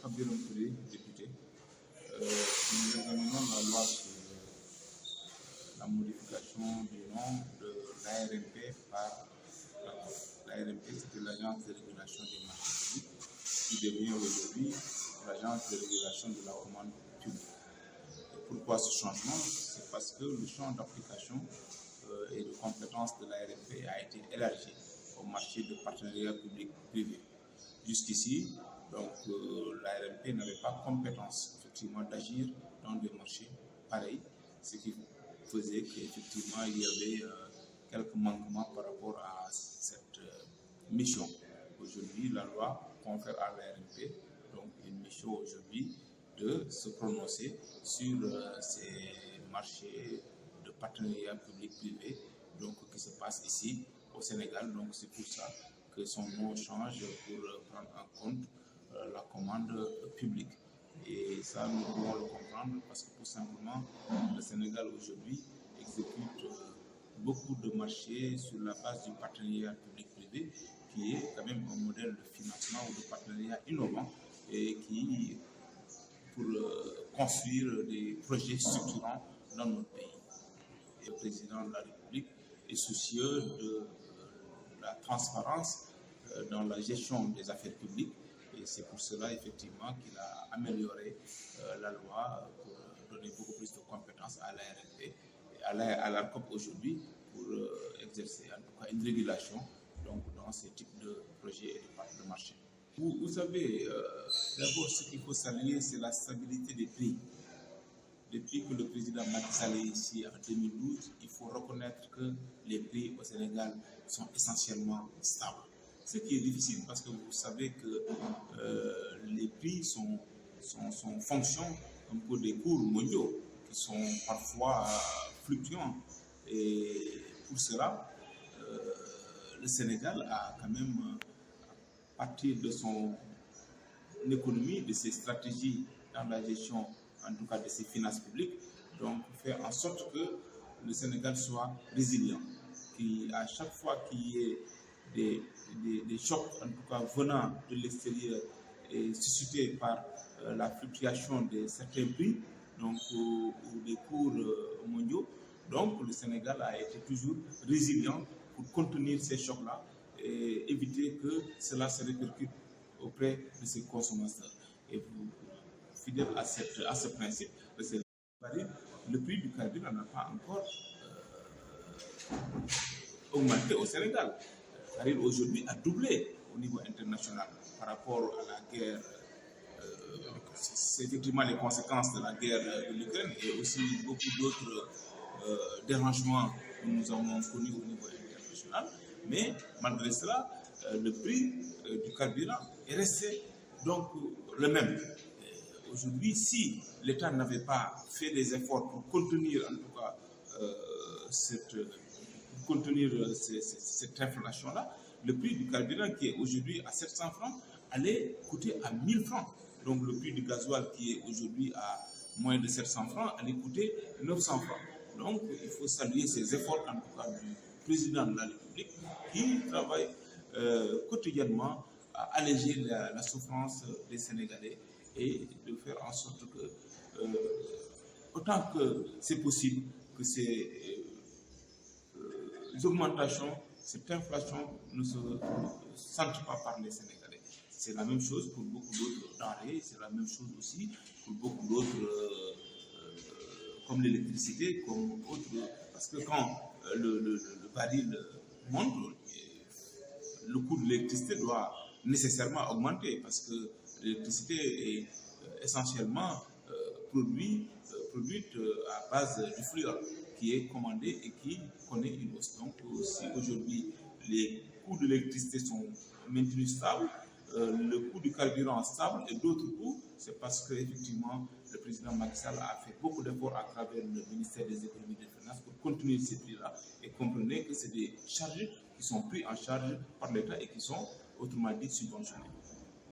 Fabiron Touré, député. Nous examinons la loi sur la modification du nom de l'ARMP par l'ARMP, c'était l'Agence de régulation des marchés publics, qui devient aujourd'hui l'Agence de régulation de la commande publique. Et pourquoi ce changement? C'est parce que le champ d'application et de compétences de l'ARMP a été élargi au marché de partenariat public-privé. Jusqu'ici, donc l'ARMP n'avait pas compétence effectivement d'agir dans des marchés pareils, ce qui faisait qu'effectivement il y avait quelques manquements par rapport à cette mission. Aujourd'hui, la loi confère à l'ARMP donc une mission aujourd'hui de se prononcer sur ces marchés de partenariat public-privé donc qui se passe ici au Sénégal. Donc c'est pour ça que son nom change pour prendre en compte la commande publique. Et ça, nous devons le comprendre parce que tout simplement, le Sénégal aujourd'hui exécute beaucoup de marchés sur la base du partenariat public-privé qui est quand même un modèle de financement ou de partenariat innovant et qui, pour construire des projets structurants dans notre pays. Et le président de la République est soucieux de la transparence dans la gestion des affaires publiques et c'est pour cela effectivement qu'il a amélioré la loi pour donner beaucoup plus de compétences à l'ARMP et à l'ARCOP aujourd'hui pour exercer en tout cas une régulation donc, dans ces types de projets et de marché. Vous savez, d'abord ce qu'il faut saluer, c'est la stabilité des prix. Depuis que le président Macky Sall est ici en 2012, il faut reconnaître que les prix au Sénégal sont essentiellement stables. Ce qui est difficile parce que vous savez que les prix sont fonction un peu des cours mondiaux qui sont parfois fluctuants. Et pour cela, le Sénégal a quand même, à partir de son économie, de ses stratégies dans la gestion en tout cas de ses finances publiques, donc faire en sorte que le Sénégal soit résilient, qu'à chaque fois qu'il y ait des chocs, en tout cas venant de l'extérieur et suscités par la fluctuation de certains prix, donc ou des cours mondiaux, donc le Sénégal a été toujours résilient pour contenir ces chocs-là et éviter que cela se répercute auprès de ses consommateurs. Et fidèle à ce principe, le prix du carburant n'a pas encore augmenté au Sénégal. Le baril aujourd'hui a doublé au niveau international par rapport à la guerre. C'est effectivement les conséquences de la guerre de l'Ukraine et aussi beaucoup d'autres dérangements que nous avons connus au niveau international. Mais malgré cela, le prix du carburant est resté donc le même. Aujourd'hui, si l'État n'avait pas fait des efforts pour contenir en tout cas cette inflation-là, le prix du carburant qui est aujourd'hui à 700 francs allait coûter à 1000 francs. Donc le prix du gasoil qui est aujourd'hui à moins de 700 francs allait coûter 900 francs. Donc il faut saluer ces efforts en tout cas du président de la République qui travaille quotidiennement à alléger la souffrance des Sénégalais et de faire en sorte que, autant que c'est possible, que ces augmentations, cette inflation ne se sentent pas par les Sénégalais. C'est la même chose pour beaucoup d'autres denrées, c'est la même chose aussi pour beaucoup d'autres, comme l'électricité, comme autres. Parce que quand le baril monte, le coût de l'électricité doit nécessairement augmenter parce que l'électricité est essentiellement produite à base du fluor qui est commandé et qui connaît une hausse. Donc si aujourd'hui les coûts de l'électricité sont maintenus stables, le coût du carburant stable et d'autres coûts, c'est parce qu'effectivement le président Macky Sall a fait beaucoup d'efforts à travers le ministère des Économies et des Finances pour contenir ces prix-là et comprenez que c'est des charges qui sont prises en charge par l'État et qui sont autrement dit subventionnés.